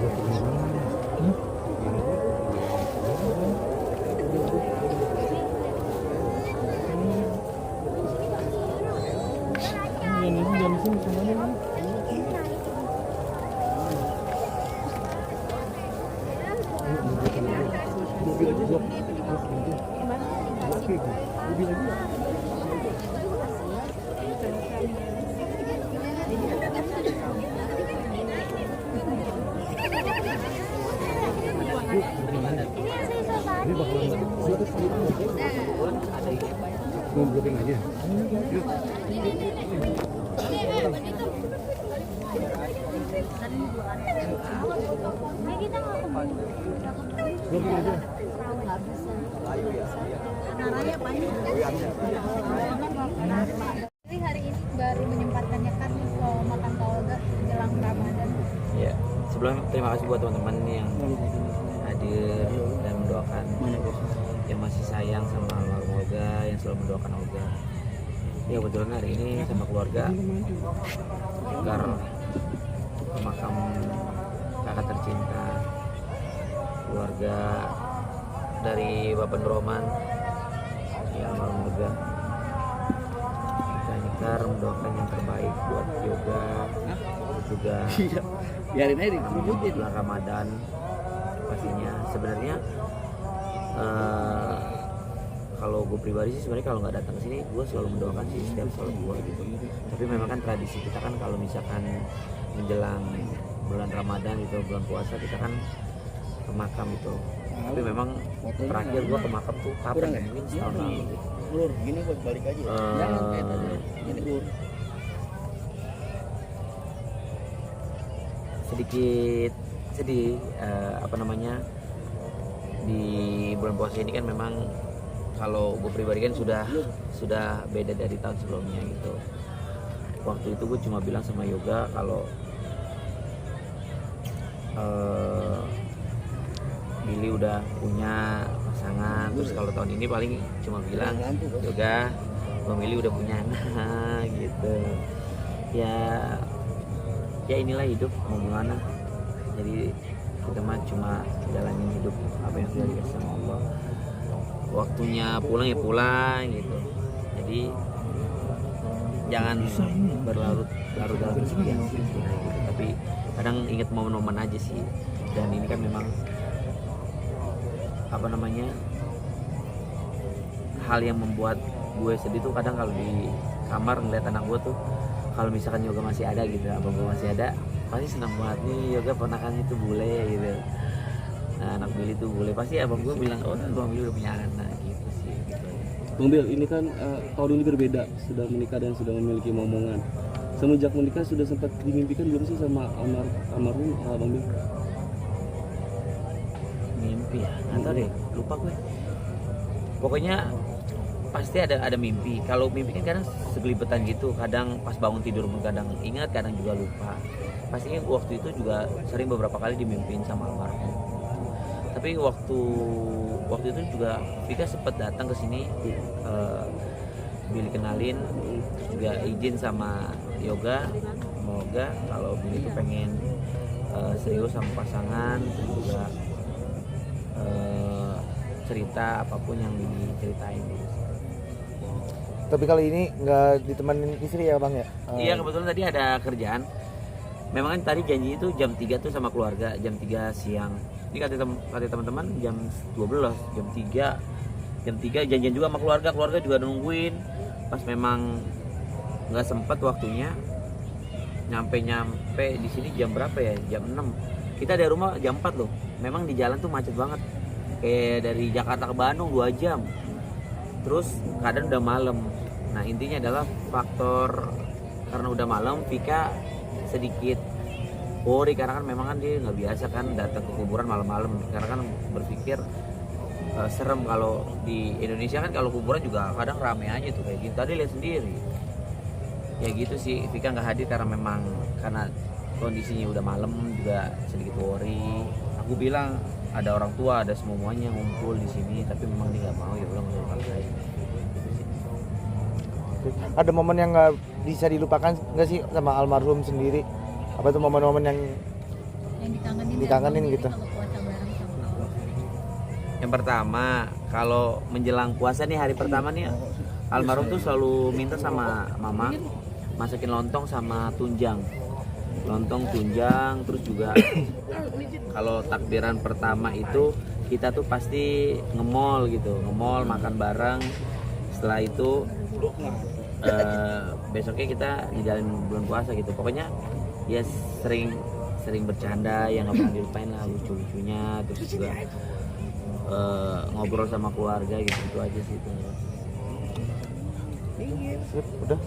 Jadi hari ini baru menyempatkannya kan kalau makan keluarga jelang Ramadan. Ya, sebelum terima kasih buat teman-teman yang hadir dan mendoakan, yang masih sayang sama almarhum Olga, yang selalu mendoakan Olga. Ya kebetulan hari ini sama keluarga tukar ke makam kakak tercinta keluarga dari Bapak Roman, ya almarhum Olga. Kita nyekar mendoakan yang terbaik buat Yoga juga. Biarin aja di bulan Ramadan pastinya. Sebenarnya kalau gue pribadi sih sebenarnya kalau nggak datang ke sini gue selalu mendoakan sih setiap sholat gue gitu. Tapi memang kan tradisi kita kan kalau misalkan menjelang bulan Ramadan gitu, bulan puasa kita kan ke makam gitu. Tapi memang terakhir gue ke makam tuh kapan ya? Mungkin setahun lalu gitu. Lur, gini buat balik aja. Jangan kayak tadi. Gini lur. Sedikit sedih di bulan puasa ini kan memang kalau gue pribadi kan sudah beda dari tahun sebelumnya gitu. Waktu itu gue cuma bilang sama Yoga kalau Billy udah punya pasangan, terus kalau tahun ini paling cuma bilang Yoga, Bang Billy udah punya anak gitu. Ya inilah hidup, mau gimana. Jadi kita mah cuma jalanin hidup apa yang sudah dikasih sama Allah. Waktunya pulang ya pulang gitu. Jadi jangan berlarut dalam kesedihan gitu. Tapi kadang ingat momen-momen aja sih. Dan ini kan memang hal yang membuat gue sedih tuh kadang kalau di kamar ngeliat anak gue tuh, kalau misalkan Yoga masih ada gitu, abang gue masih ada, pasti senang banget nih Yoga ponakannya tuh bule gitu. Nah, anak Billy tuh bule, pasti abang gue bilang, oh Bang Billy udah punya anak gitu sih gitu. Bang Bil, ini kan tahun ini berbeda, sudah menikah dan sudah memiliki momongan. Semenjak menikah sudah sempat dimimpikan belum sih sama almarhum Bang Bil? Mimpi ya, nggak tahu deh, lupa gue. Pokoknya pasti ada mimpi. Kalau mimpi kan kadang segelibetan gitu, kadang pas bangun tidur pun kadang ingat, kadang juga lupa. Pastinya waktu itu juga sering beberapa kali dimimpiin sama almarhum. Tapi waktu itu juga Vika sempat datang ke sini, Billy kenalin, terus juga izin sama Yoga, semoga kalau Billy tuh pengen serius sama pasangan, terus juga cerita apapun yang diceritain gitu. Tapi kali ini nggak ditemenin istri ya Bang ya? Iya, kebetulan tadi ada kerjaan. Memang kan tadi janji itu jam 3 tuh sama keluarga, jam 3 siang. Ini kata teman-teman jam 12, jam 3 janjian juga sama keluarga juga nungguin. Pas memang nggak sempet waktunya, nyampe di sini jam berapa ya? Jam 6. Kita dari rumah jam 4 loh. Memang di jalan tuh macet banget. Kayak dari Jakarta ke Bandung 2 jam. Terus kadang udah malam. Nah, intinya adalah faktor karena udah malam, Vika sedikit worry karena kan memang kan dia nggak biasa kan datang ke kuburan malam-malam, karena kan berpikir serem. Kalau di Indonesia kan kalau kuburan juga kadang rame aja tuh kayak gitu. Tadi lihat sendiri. Ya gitu sih, Vika nggak hadir karena memang karena kondisinya udah malam, juga sedikit worry. Aku bilang ada orang tua, ada semuanya ngumpul di sini, tapi memang dia nggak mau, ya udah nggak paksain. Ada momen yang nggak bisa dilupakan nggak sih sama almarhum sendiri? Apa itu momen-momen yang yang dikangenin Dikangenin dari Bang gitu. Billy kalau puasa bareng sama Kak. Yang pertama, kalau menjelang puasa nih hari pertama nih, almarhum tuh selalu minta sama mama masakin lontong sama tunjang. Lontong, tunjang, terus juga kalau takbiran pertama itu kita tuh pasti nge-mall gitu, nge-mall makan bareng. Setelah itu besoknya kita ngejalanin bulan puasa gitu. Pokoknya ya sering bercanda yang nggak pernah dilupain lah, lucu-lucunya, terus juga ngobrol sama keluarga gitu, itu aja sih itu. Sip, udah.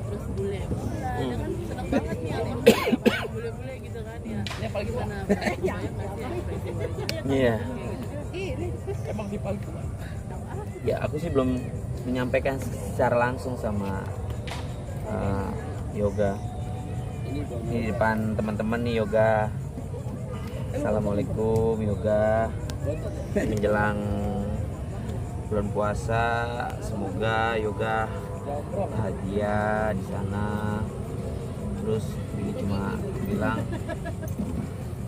Terus bule ada kan seneng banget nih sama bule-bule gitu kan ya. Ini apalagi mana kebayang nggak sih ekspresi wajahnya Iya. Emang di pagi. Ya aku sih belum menyampaikan secara langsung sama Yoga. Ini di depan teman-teman nih Yoga. Assalamualaikum Yoga. Menjelang bulan puasa, semoga Yoga bahagia di sana. Terus ini cuma bilang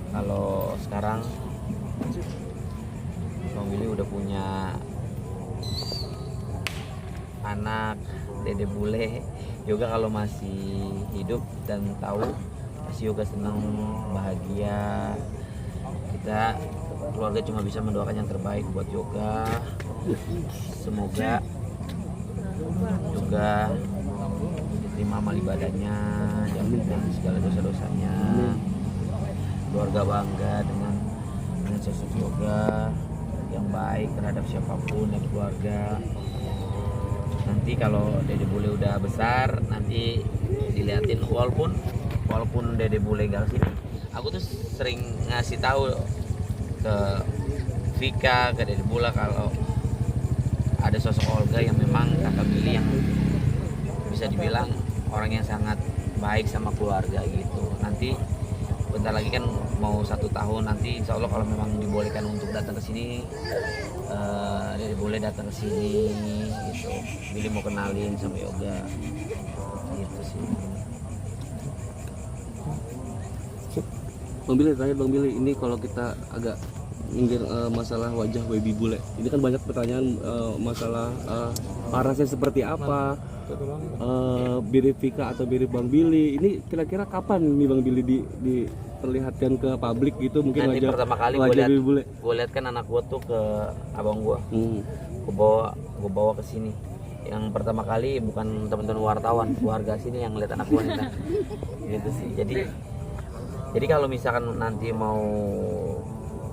kalau sekarang Bang Willy udah punya anak dede bule. Yoga kalau masih hidup dan tahu pasti Yoga senang, bahagia. Kita keluarga cuma bisa mendoakan yang terbaik buat Yoga. Semoga Yoga diterima amal ibadahnya, diampunkan segala dosa-dosanya. Keluarga bangga dengan sosok Yoga yang baik terhadap siapapun dan keluarga. Nanti kalau dede bule udah besar, nanti diliatin, walaupun dede bule gak sini, aku tuh sering ngasih tahu ke Vika, ke dede bule kalau ada sosok Olga yang memang kakak Billy yang bisa dibilang orang yang sangat baik sama keluarga gitu. Nanti bentar lagi kan mau 1 tahun, nanti insya Allah kalau memang dibolehkan untuk datang ke sini, dia boleh datang ke sini gitu. Billy mau kenalin sama Yoga gitu sih. Bang Billy, terakhir Bang Billy, ini kalau kita agak minggir masalah wajah baby bule, ini kan banyak pertanyaan masalah parasnya seperti apa, mirip Vika atau mirip Bang Billy. Ini kira-kira kapan nih Bang Billy diperlihatkan ke publik gitu? Mungkin Nanti wajah, pertama kali wajah baby bule. gue lihat kan anak gue tuh ke abang gue, gue bawa ke sini. Yang pertama kali bukan teman-teman wartawan, keluarga sini yang lihat anak gue nih kan. Gitu sih. Jadi kalau misalkan nanti mau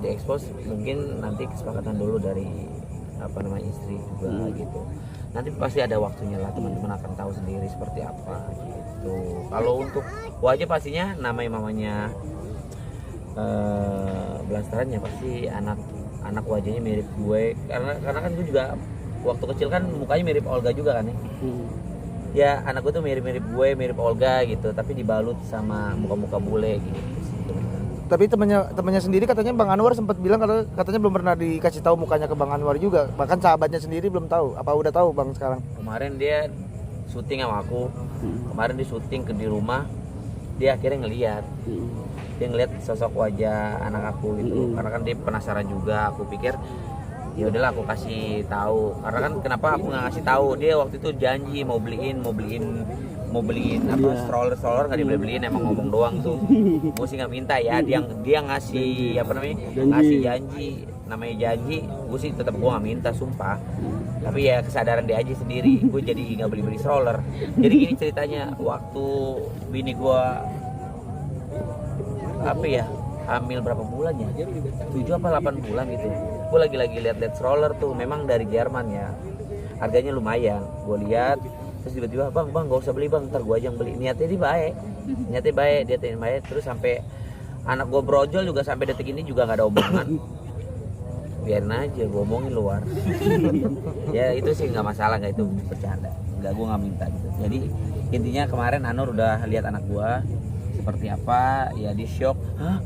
diekspos, mungkin nanti kesepakatan dulu dari istri juga gitu. Nanti pasti ada waktunya lah, teman-teman akan tahu sendiri seperti apa gitu. Kalau untuk wajah pastinya mamanya Blasteran ya pasti anak wajahnya mirip gue, karena kan gue juga waktu kecil kan mukanya mirip Olga juga kan ya. Ya anak gue tuh mirip gue, mirip Olga gitu, tapi dibalut sama muka-muka bule gitu sih. Tapi temannya sendiri katanya Bang Anwar sempat bilang katanya belum pernah dikasih tahu mukanya ke Bang Anwar juga. Bahkan sahabatnya sendiri belum tahu. Apa udah tahu Bang sekarang? Kemarin dia syuting sama aku. Kemarin dia syuting di rumah. Dia akhirnya ngeliat. Dia ngeliat sosok wajah anak aku gitu. Karena kan dia penasaran juga. Aku pikir ya udahlah aku kasih tahu. Karena kan kenapa aku nggak ngasih tahu? Dia waktu itu janji mau beliin apa stroller nggak dibeliin, emang ngomong doang tuh. Gue sih nggak minta ya, dia ngasih ngasih janji, namanya janji. Gue sih tetap gue nggak minta sumpah, tapi ya kesadaran dia aja sendiri. Gue jadi nggak beli stroller. Jadi gini ceritanya, waktu bini gue hamil berapa bulan ya, 7 apa 8 bulan gitu, gue lagi lihat stroller tuh, memang dari Jerman ya, harganya lumayan. Gue lihat terus tiba-tiba bang gak usah beli bang, ntar gue aja yang beli. Niatnya baik, terus sampai anak gue brojol juga sampai detik ini juga nggak ada omongan. Biarin aja gue omongin luar. Ya itu sih nggak masalah, nggak, itu bercanda, nggak, gue nggak minta gitu. Jadi intinya kemarin Anur udah lihat anak gue seperti apa, ya di shock. Hah,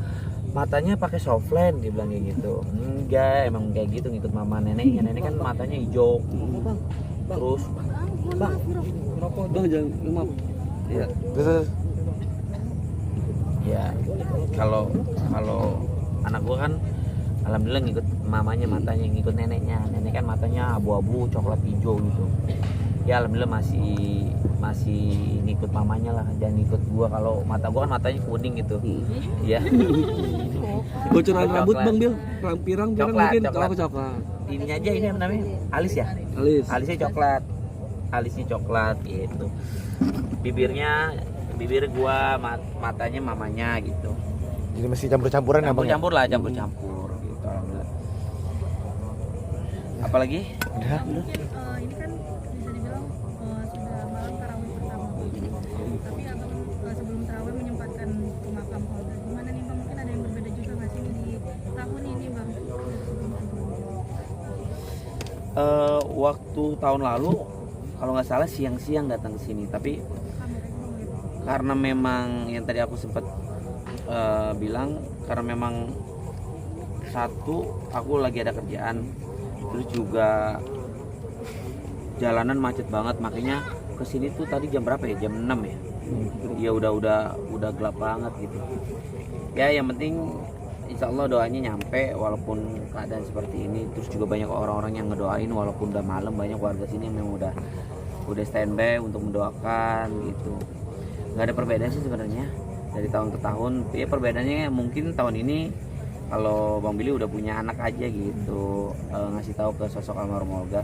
matanya pakai softland, dia bilang kayak gitu. Enggak, emang kayak gitu ngikut mama neneknya. Nenek kan matanya hijau. Terus Bang jangan maaf. ya, Terus ya kalau anak gua kan alhamdulillah ngikut mamanya matanya, ngikut neneknya. Nenek kan matanya abu-abu coklat hijau gitu. Ya alhamdulillah masih ngikut mamanya lah, jangan ngikut gua. Kalau mata gua kan matanya kuning gitu. Iya. Bocoran rambut Coklat. Bang Bil, pirang Coklat, mungkin coklat. kalau coklat. Ininya aja, ini apa namanya? Alis ya? Alisnya coklat. Alisnya coklat gitu. Bibir gua, matanya mamanya gitu. jadi mesti campur-campuran ya bang. Ya? Campur-campur lah, campur-campur gitu alhamdulillah. Apalagi? Udah. Mungkin ini kan bisa dibilang sudah malam tarawih pertama. Tapi abang sebelum tarawih menyempatkan ke makam keluarga. Gimana nih bang? Mungkin ada yang berbeda juga nggak sih di tahun ini bang? Waktu tahun lalu kalau nggak salah siang-siang datang ke sini, tapi karena memang yang tadi aku sempat bilang, karena memang satu aku lagi ada kerjaan, terus juga jalanan macet banget, makanya kesini tuh tadi jam berapa ya, jam 6 ya. Ya udah gelap banget gitu ya. Yang penting insya Allah doanya nyampe walaupun keadaan seperti ini. Terus juga banyak orang-orang yang ngedoain walaupun udah malam, banyak warga sini yang memang udah standby untuk mendoakan gitu. Nggak ada perbedaan sih sebenarnya dari tahun ke tahun. Ya perbedaannya mungkin tahun ini kalau Bang Billy udah punya anak aja gitu, ngasih tahu ke sosok almarhum Olga.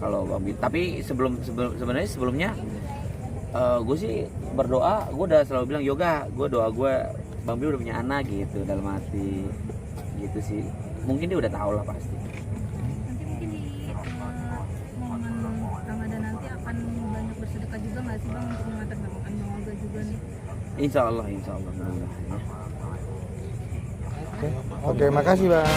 Kalau Bang Billy, tapi sebenarnya sebelumnya gue sih berdoa, gue udah selalu bilang yoga, gue doa gue Bang Billy udah punya anak gitu dalam hati gitu sih. Mungkin dia udah tahu lah pasti. Nanti mungkin di momen Ramadan nanti akan banyak bersedekah juga nggak sih bang untuk mengantarkan Bang Olga juga nih? Insya Allah mudah-mudahan ya. Oke, makasih bang.